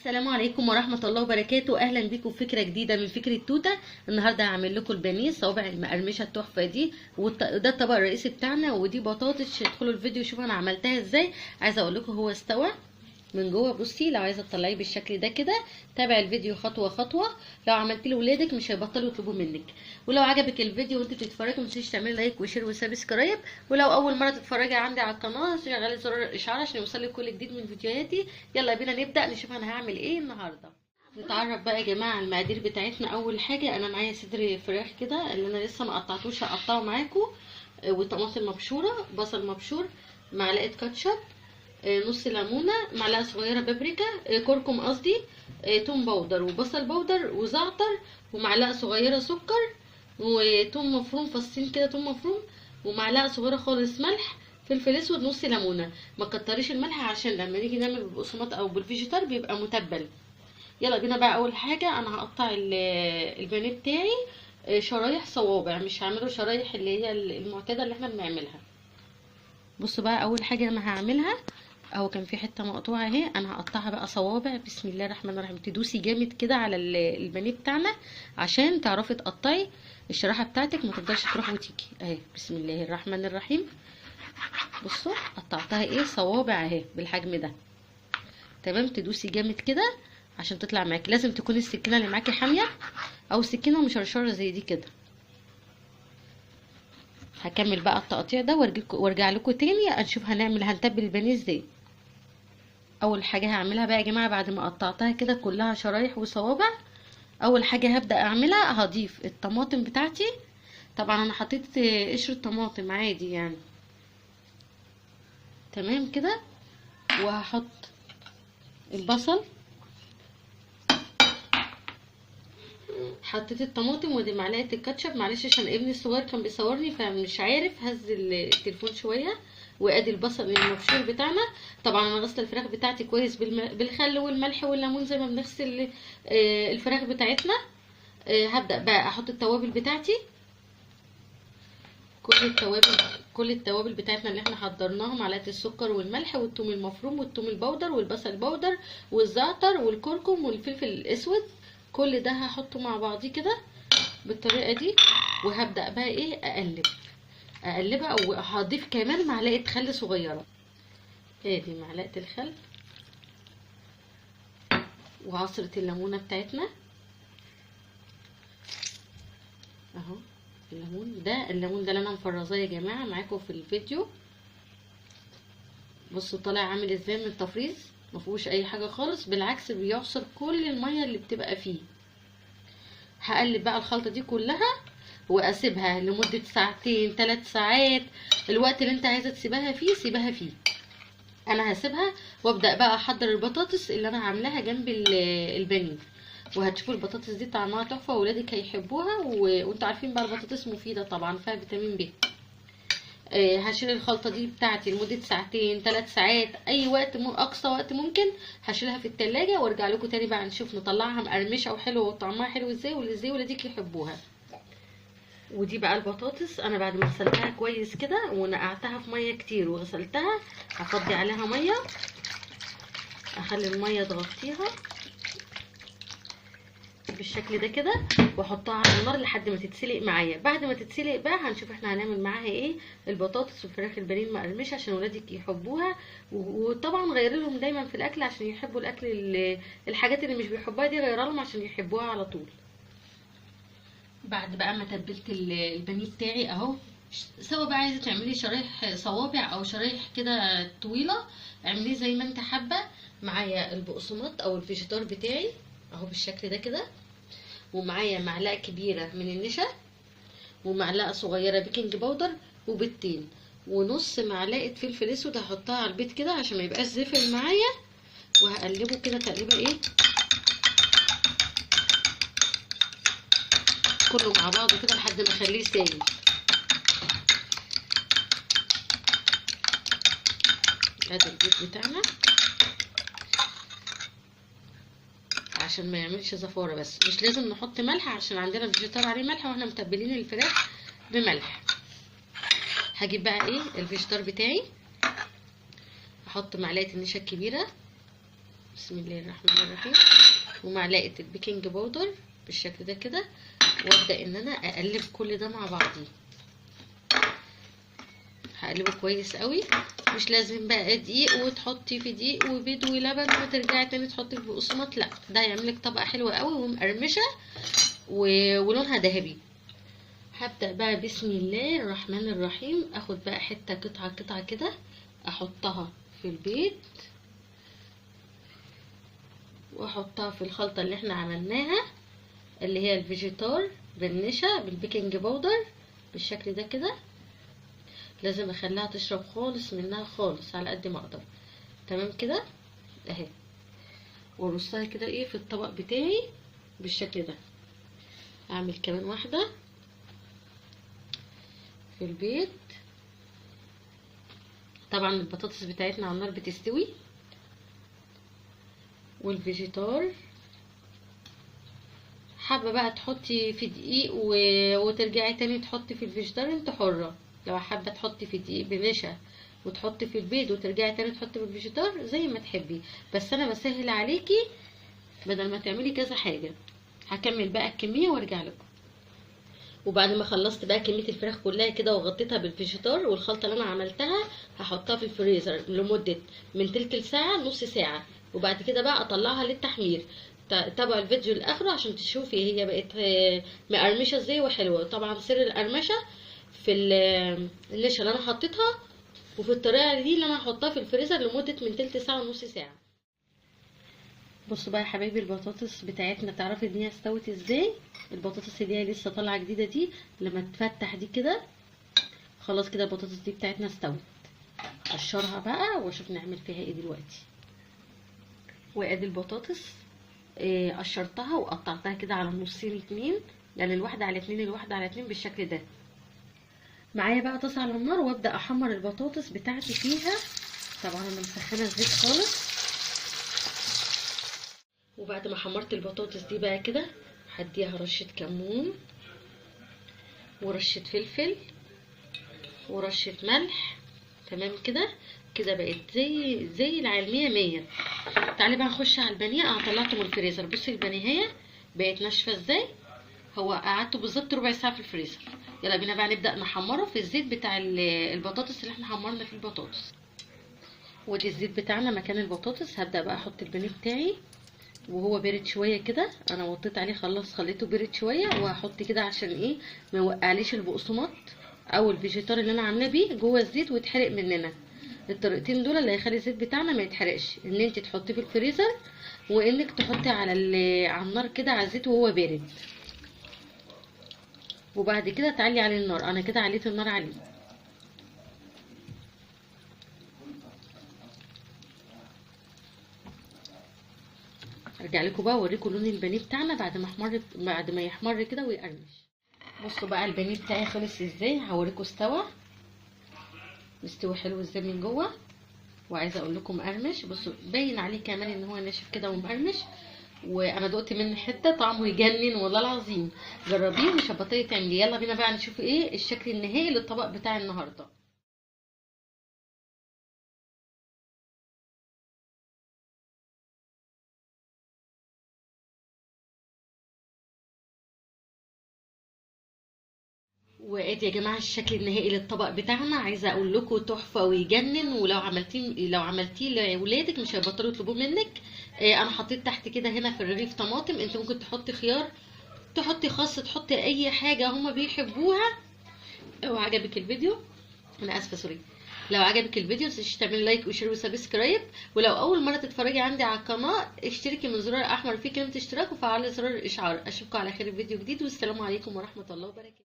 السلام عليكم ورحمة الله وبركاته. اهلا بيكم في فكرة جديدة من فكرة توتة. النهاردة هعمل لكم البانيه صوابع المقرمشة التحفة دي، وده الطبق الرئيسي بتاعنا، ودي بطاطس. ادخلوا الفيديو شوفوا انا عملتها ازاي. عايزة اقول لكم هو استوى من جوه. بصي لو عايزه تطلعيه بالشكل ده كده تابع الفيديو خطوه خطوه. لو عملتي لاولادك مش هيبطلوا يطلبوا منك. ولو عجبك الفيديو وانت بتتفرجي ما تنسيش تعملي لايك وشير وسبسكرايب. ولو اول مره تتفرجي عندي على القناه شغلي زر الاشعار عشان يوصلك كل جديد من فيديوهاتي. يلا بينا نبدا نشوف انا هعمل ايه النهارده. نتعرف بقى يا جماعه على المقادير بتاعتنا. اول حاجه انا معايا صدر فراخ كده اللي انا لسه ما قطعتوش، هقطعه معاكم، وطماطم مبشوره، بصل مبشور، معلقه كاتشب، نص ليمونه، معلقه صغيره بابريكا، كركم قصدي، توم باودر وبصل باودر وزعتر، ومعلقه صغيره سكر، وتوم مفروم، فصين كده توم مفروم، ومعلقه صغيره خالص ملح، فلفل اسود، نص ليمونه. ما تكتريش الملح عشان لما نيجي نعمل بالبقسماط او بالفيجيتار بيبقى متبل. يلا بينا بقى. اول حاجه انا هقطع البانيه بتاعي شرايح صوابع، مش هعمله شرايح اللي هي المعتاده اللي احنا بنعملها. بصوا بقى، اول حاجه انا هعملها اهو كان في حته مقطوعه اهي، انا هقطعها بقى صوابع. بسم الله الرحمن الرحيم. تدوسي جامد كده على البانيه بتاعنا عشان تعرفي تقطعي الشرايح بتاعتك، ما تفضلش تروح وتيجي اهي. بسم الله الرحمن الرحيم. بصوا قطعتها ايه صوابع اهي بالحجم ده. تمام. تدوسي جامد كده عشان تطلع معاكي. لازم تكون السكينه اللي معاكي حاميه او سكينه مشرشره زي دي كده. هكمل بقى التقطيع ده وارجع لكم تاني نشوف هنتبل البانيه ازاي. اول حاجه هعملها بقى يا جماعه بعد ما قطعتها كده كلها شرايح وصوابع، اول حاجه هبدا اعملها هضيف الطماطم بتاعتي. طبعا انا حطيت قشر طماطم عادي يعني. تمام كده. وهحط البصل، حطيت الطماطم ودي معلقه الكاتشب. معلش عشان ابني الصغير كان بيصورني فمش عارف، هز التليفون شويه. وادي البصل المبشور بتاعنا. طبعا انا غسله الفراخ بتاعتي كويس بالخل والملح والليمون زي ما بنغسل الفراخ بتاعتنا. هبدا بقى احط التوابل بتاعتي، كل التوابل بتاعتنا اللي احنا حضرناها، معلقه السكر والملح والثوم المفروم والثوم البودر والبصل البودر والزعتر والكركم والفلفل الاسود. كل ده هحطه مع بعضيه كده بالطريقه دي. وهبدا بقى ايه اقلبها، او هضيف كمان معلقه خل صغيره. ادي معلقه الخل وعصره الليمونه بتاعتنا اهو. الليمون ده اللي انا مفرزاه يا جماعه معاكم في الفيديو. بصوا طالع عامل ازاي من التفريز، مفيهوش اي حاجه خالص، بالعكس بيعصر كل الميه اللي بتبقى فيه. هقلب بقى الخلطه دي كلها واسيبها لمده ساعتين 3 ساعات. الوقت اللي انت عايزه تسيبها فيه سيبها فيه. انا هسيبها وابدا بقى احضر البطاطس اللي انا عاملاها جنب البانيه. وهتشوفوا البطاطس دي طعمها تحفه واولادك هيحبوها. وانتوا عارفين بقى البطاطس مفيده طبعا، فيها فيتامين ب. هشيل الخلطه دي بتاعتي لمده ساعتين 3 ساعات، اي وقت اقصى وقت ممكن. هشيلها في التلاجة وارجع لكم تاني بقى نشوف نطلعها مقرمشه وحلوه وطعمها حلو ازاي ولادك يحبوها. ودي بقى البطاطس انا بعد ما غسلتها كويس كده ونقعتها في ميه كتير وغسلتها، هفضي عليها ميه، اخلي الميه تغطيها بالشكل ده كده، واحطها على النار لحد ما تتسلق معايا. بعد ما تتسلق بقى هنشوف احنا هنعمل معاها ايه. البطاطس والفراخ البانيه المقرمشه عشان ولادك يحبوها. وطبعا غير لهم دايما في الاكل عشان يحبوا الاكل. الحاجات اللي مش بيحبوها دي غير لهم عشان يحبوها على طول. بعد بقى ما تبلت البانيه بتاعي اهو، سواء بقى عايزه تعملي شرايح صوابع او شرايح كده طويله اعمليه زي ما انت حابه. معايا البقسماط او الفيجيتار بتاعي اهو بالشكل ده كده، ومعايا معلقه كبيره من النشا، ومعلقه صغيره بيكنج باودر، وبيضتين، ونص معلقه فلفل اسود هحطها على البيض كده عشان ما يبقاش زفر معايا. وهقلبه كده تقليبه ايه كله مع بعضه كده لحد ما اخليه سايل. ادي البيض بتاعنا عشان ما يعملش زفاره، بس مش لازم نحط ملح عشان عندنا فيجيتار عليه ملح واحنا متبلين الفراخ بملح. هجيب بقى ايه الفيجيتار بتاعي، احط معلقه النشا الكبيره بسم الله الرحمن الرحيم، ومعلقه البيكنج باودر بالشكل ده كده، وابدا ان انا اقلب كل ده مع بعضيه. هقلبه كويس قوي. مش لازم بقى دقيق وتحطي في دقيق وبيض ولبن وترجعي تاني تحطي في بقسماط، لا ده هيعملك طبقه حلوه قوي ومقرمشه ولونها ذهبي. هبدا بقى بسم الله الرحمن الرحيم اخد بقى حته قطعه كده احطها في البيض، واحطها في الخلطه اللي احنا عملناها اللي هي الفيجيتار بالنشا بالبيكنج باودر بالشكل ده كده. لازم اخليها تشرب خالص منها خالص على قد ما اقدر. تمام كده اهي، وارصها كده ايه في الطبق بتاعي بالشكل ده. اعمل كمان واحده في البيض. طبعا البطاطس بتاعتنا على النار بتستوي، والفيجيتار حابه بقى تحطي في دقيق وترجعي تاني تحطي في الفيجيتار، انت حره. لو حابه تحطي في دقيق بنشا وتحطي في البيض وترجعي تاني تحطي في الفيجيتار زي ما تحبي، بس انا بسهل عليكي بدل ما تعملي كذا حاجه. هكمل بقى الكميه وارجع لكم. وبعد ما خلصت بقى كميه الفراخ كلها كده وغطيتها بالفيجيتار والخلطه اللي انا عملتها، هحطها في الفريزر لمده من تلت ساعه نص ساعه، وبعد كده بقى اطلعها للتحمير. تابعوا الفيديو لاخره عشان تشوفي هي بقت مقرمشه ازاي وحلوه. طبعا سر القرمشه في النشا اللي انا حطيتها، وفي الطريقه دي اللي انا هحطها في الفريزر لمده من تلت ساعه ونص ساعه. بصوا بقى يا حبايبي البطاطس بتاعتنا، تعرفي ان هي استوت ازاي؟ البطاطس اللي هي لسه طالعه جديده دي لما تفتح دي كده خلاص كده البطاطس دي بتاعتنا استوت. اقشرها بقى واشوف نعمل فيها ايه دلوقتي. وادي البطاطس قشرتها وقطعتها كده على نصين اتنين، يعني الواحده على اتنين الواحده على اتنين بالشكل ده. معايا بقى طاسه على النار وابدا احمر البطاطس بتاعتي فيها. طبعا انا مسخنه الزيت خالص. وبعد ما حمرت البطاطس دي بقى كده هديها رشه كمون ورشه فلفل ورشه ملح. تمام كده كده بقت زي العلميه 100. تعالي بقى نخش على البانيه. انا طلعته من الفريزر. بصي البانيه بقت ناشفه ازاي، هو قعدته بالظبط ربع ساعه في الفريزر. يلا بينا بقى نبدا نحمره في الزيت بتاع البطاطس اللي احنا حمرنا فيه البطاطس. ودي الزيت بتاعنا مكان البطاطس. هبدا بقى احط البانيه بتاعي وهو بارد شويه كده. انا وطيت عليه خلاص، خليته بارد شويه، وهحط كده عشان ايه ما يوقعليش البقسماط او الفيجيتار اللي انا عاملاه بيه جوه الزيت ويتحرق مننا. الطريقتين دول اللي هيخلي الزيت بتاعنا ما يتحرقش، ان انت تحطيه في الفريزر وانك تحطي على النار كده على الزيت وهو بارد، وبعد كده تعلي عليه النار. انا كده عليت النار عليه. ارجع لكم بقى اوريكم لون البانيه بتاعنا بعد ما يحمر كده ويقرمش. بصوا بقى البانيه بتاعي خلص ازاي. هوريكم مستوي حلو ازاي من جوه، وعايزه اقول لكم مقرمش. بصوا باين عليه كمان ان هو ناشف كده ومقرمش، وانا دقت منه حته طعمه يجنن والله العظيم. جربيه مش هتبطلي تعمليه. يلا بينا بقى نشوف ايه الشكل النهائي للطبق بتاع النهارده. وادي يا جماعه الشكل النهائي للطبق بتاعنا. عايزه اقول لكم تحفه ويجنن، ولو عملتيه لاولادك مش هيبطلوا يطلبوه منك. انا حطيت تحت كده هنا في الرغيف طماطم. انت ممكن تحطي خيار، تحطي خس، تحطي اي حاجه هما بيحبوها. لو عجبك الفيديو، انا اسفه سوري، لو عجبك الفيديو متنسيش تعملي لايك وشير وسبسكرايب. ولو اول مره تتفرجي عندي على القناه اشتركي من زرار احمر فيه كلمه اشتراك وفعلي زرار الاشعار. اشوفكم على خير في فيديو جديد، والسلام عليكم ورحمه الله وبركاته.